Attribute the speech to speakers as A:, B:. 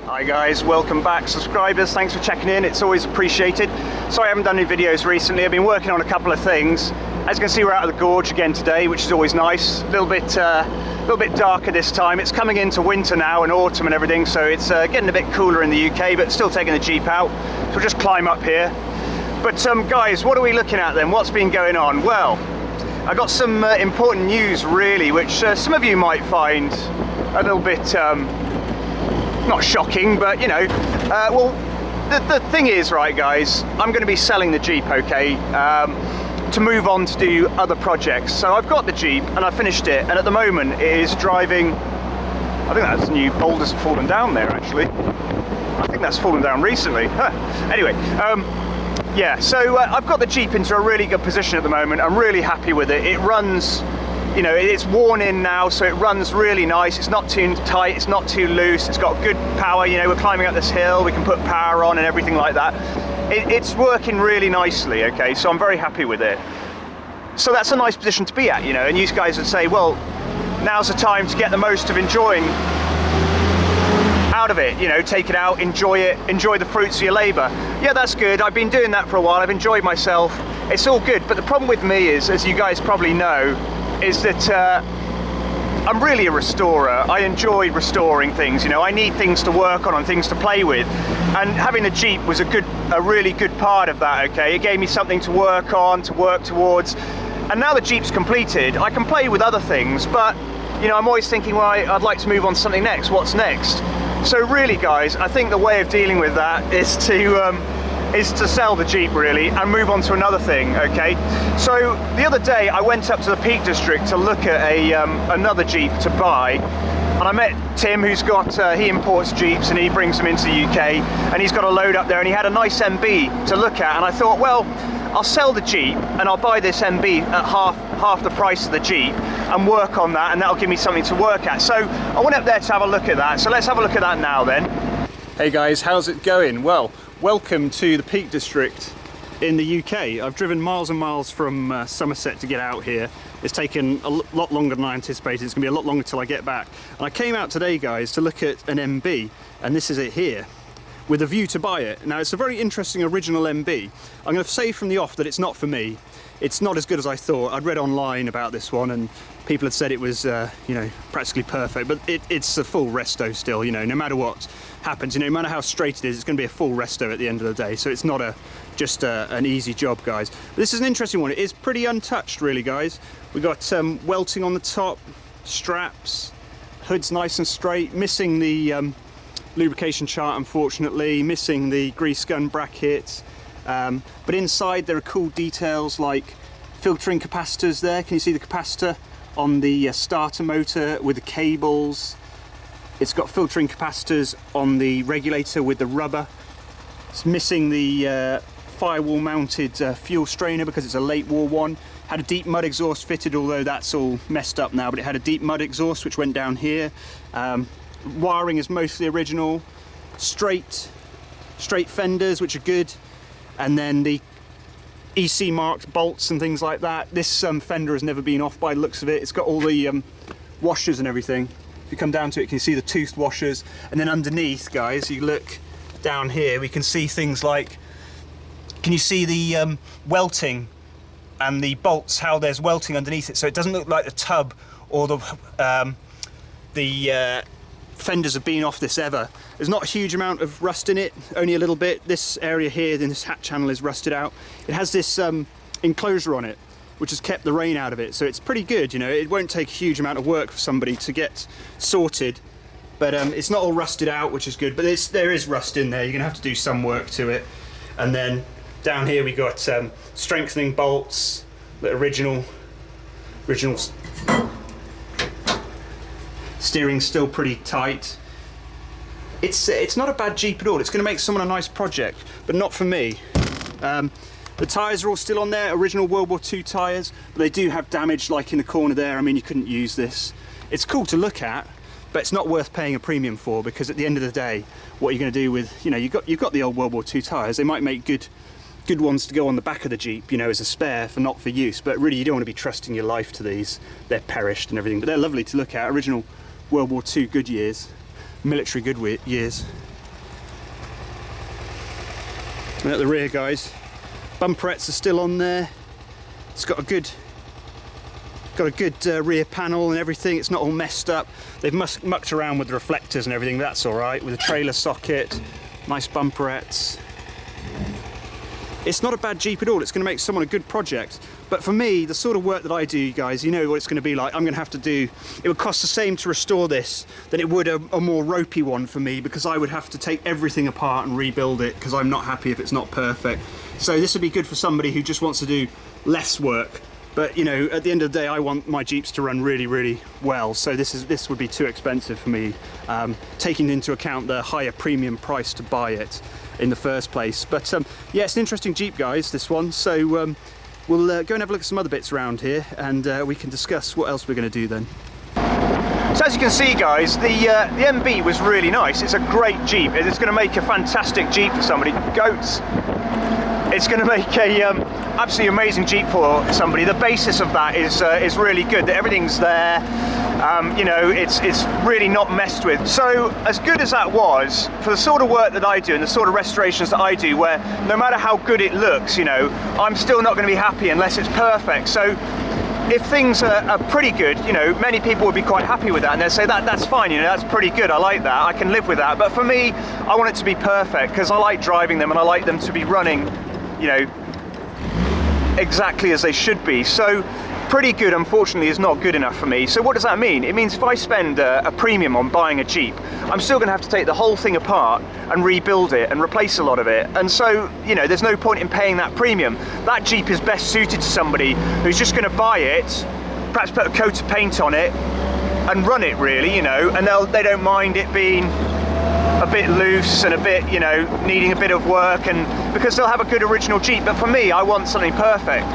A: Hi guys, welcome back. Subscribers, thanks for checking in, it's always appreciated. Sorry I haven't done any videos recently, I've been working on a couple of things. As you can see, we're out of the gorge again today, which is always nice. A little bit darker this time. It's coming into winter now and autumn and everything, so it's getting a bit cooler in the UK, but still taking the Jeep out. So we'll just climb up here. But guys, what are we looking at then? What's been going on? Well, I got some important news really, which some of you might find a little bit not shocking, but you know, well, the thing is, right guys, I'm going to be selling the Jeep, okay, to move on to do other projects. So I've got the Jeep and I finished it, and at the moment it is driving, I think that's new boulders have fallen down there actually. I think that's fallen down recently. Huh. Anyway, yeah, so I've got the Jeep into a really good position at the moment. I'm really happy with it. It runs, you know, it's worn in now, so it runs really nice. It's not too tight, it's not too loose, it's got good power. You know, we're climbing up this hill, we can put power on and everything like that. It's working really nicely, okay, so I'm very happy with it. So that's a nice position to be at, you know, and you guys would say, well, now's the time to get the most of enjoying out of it, you know, take it out, enjoy it, enjoy the fruits of your labour. Yeah, that's good. I've been doing that for a while, I've enjoyed myself, it's all good. But the problem with me is, as you guys probably know, is that I'm really a restorer. I enjoy restoring things, you know, I need things to work on and things to play with, and having a Jeep was a really good part of that, okay? It gave me something to work on, to work towards, and now the Jeep's completed, I can play with other things, but you know, I'm always thinking, well, I'd like to move on to something next, what's next? So really guys, I think the way of dealing with that is to sell the Jeep really and move on to another thing, okay? So the other day I went up to the Peak District to look at another Jeep to buy, and I met Tim, who's got, he imports Jeeps and he brings them into the UK, and he's got a load up there and he had a nice MB to look at, and I thought, well, I'll sell the Jeep and I'll buy this MB at half the price of the Jeep and work on that, and that'll give me something to work at. So I went up there to have a look at that, so let's have a look at that now then. Hey guys, how's it going? Well, welcome to the Peak District in the UK. I've driven miles and miles from Somerset to get out here. It's taken a lot longer than I anticipated. It's going to be a lot longer till I get back. And I came out today, guys, to look at an MB, and this is it here, with a view to buy it. Now, it's a very interesting original MB. I'm going to say from the off that it's not for me. It's not as good as I thought. I'd read online about this one and people had said it was, you know, practically perfect, but it's a full resto still, you know, no matter what happens, you know, no matter how straight it is, it's going to be a full resto at the end of the day, so it's not just an easy job, guys. But this is an interesting one. It is pretty untouched, really, guys. We got welting on the top, straps, hood's nice and straight, missing the lubrication chart, unfortunately, missing the grease gun bracket, but inside there are cool details like filtering capacitors there. Can you see the capacitor on the starter motor with the cables? It's got filtering capacitors on the regulator with the rubber. It's missing the firewall mounted fuel strainer because it's a late war one. Had a deep mud exhaust fitted, although that's all messed up now, but it had a deep mud exhaust which went down here. Wiring is mostly original, straight fenders which are good, and then the EC marked bolts and things like that. This fender has never been off by the looks of it. It's got all the washers and everything. If you come down to it, you can see the toothed washers, and then underneath, guys, you look down here, we can see things like, can you see the welting and the bolts, how there's welting underneath it, so it doesn't look like the tub or the fenders have been off this ever. There's not a huge amount of rust in it, only a little bit. This area here, this hat channel is rusted out. It has this enclosure on it which has kept the rain out of it, so it's pretty good, you know. It won't take a huge amount of work for somebody to get sorted, but it's not all rusted out, which is good, but there is rust in there. You're gonna have to do some work to it. And then down here we got strengthening bolts, the original steering's still pretty tight. It's not a bad Jeep at all. It's going to make someone a nice project, but not for me. The tyres are all still on there, original World War II tyres, but they do have damage, like in the corner there. I mean, you couldn't use this. It's cool to look at, but it's not worth paying a premium for, because at the end of the day, what are you going to do with, you know, you've got the old World War II tyres. They might make good ones to go on the back of the Jeep, you know, as a spare, for not for use, but really you don't want to be trusting your life to these. They're perished and everything, but they're lovely to look at. Original World War II good years, military good years.
B: And at the rear, guys, bumperettes are still on there. It's got a good rear panel and everything. It's not all messed up. They've mucked around with the reflectors and everything, but that's all right. With a trailer socket, nice bumperettes. It's not a bad Jeep at all. It's going to make someone a good project. But for me, the sort of work that I do, guys, you know what it's going to be like. I'm going to have to do, it would cost the same to restore this than it would a more ropey one for me, because I would have to take everything apart and rebuild it, because I'm not happy if it's not perfect. So this would be good for somebody who just wants to do less work. But you know, at the end of the day, I want my Jeeps to run really, really well. So this would be too expensive for me, taking into account the higher premium price to buy it in the first place. But yeah, it's an interesting Jeep, guys, this one. So we'll go and have a look at some other bits around here, and we can discuss what else we're going to do then.
A: So as you can see, guys, the MB was really nice. It's a great Jeep. It's going to make a fantastic Jeep for somebody. Goats. It's going to make a absolutely amazing Jeep for somebody. The basis of that is really good. Everything's there. You know, it's really not messed with. So as good as that was, for the sort of work that I do and the sort of restorations that I do, where no matter how good it looks, you know, I'm still not going to be happy unless it's perfect. So if things are pretty good, you know, many people would be quite happy with that, and they'll say that's fine, you know, that's pretty good, I like that, I can live with that. But for me, I want it to be perfect, because I like driving them and I like them to be running, you know, exactly as they should be. So pretty good, unfortunately, is not good enough for me. So what does that mean? It means if I spend a premium on buying a Jeep, I'm still going to have to take the whole thing apart and rebuild it and replace a lot of it. And so, you know, there's no point in paying that premium. That Jeep is best suited to somebody who's just going to buy it, perhaps put a coat of paint on it and run it, really, you know, and they don't mind it being a bit loose and a bit, you know, needing a bit of work, and because they'll have a good original Jeep. But for me, I want something perfect.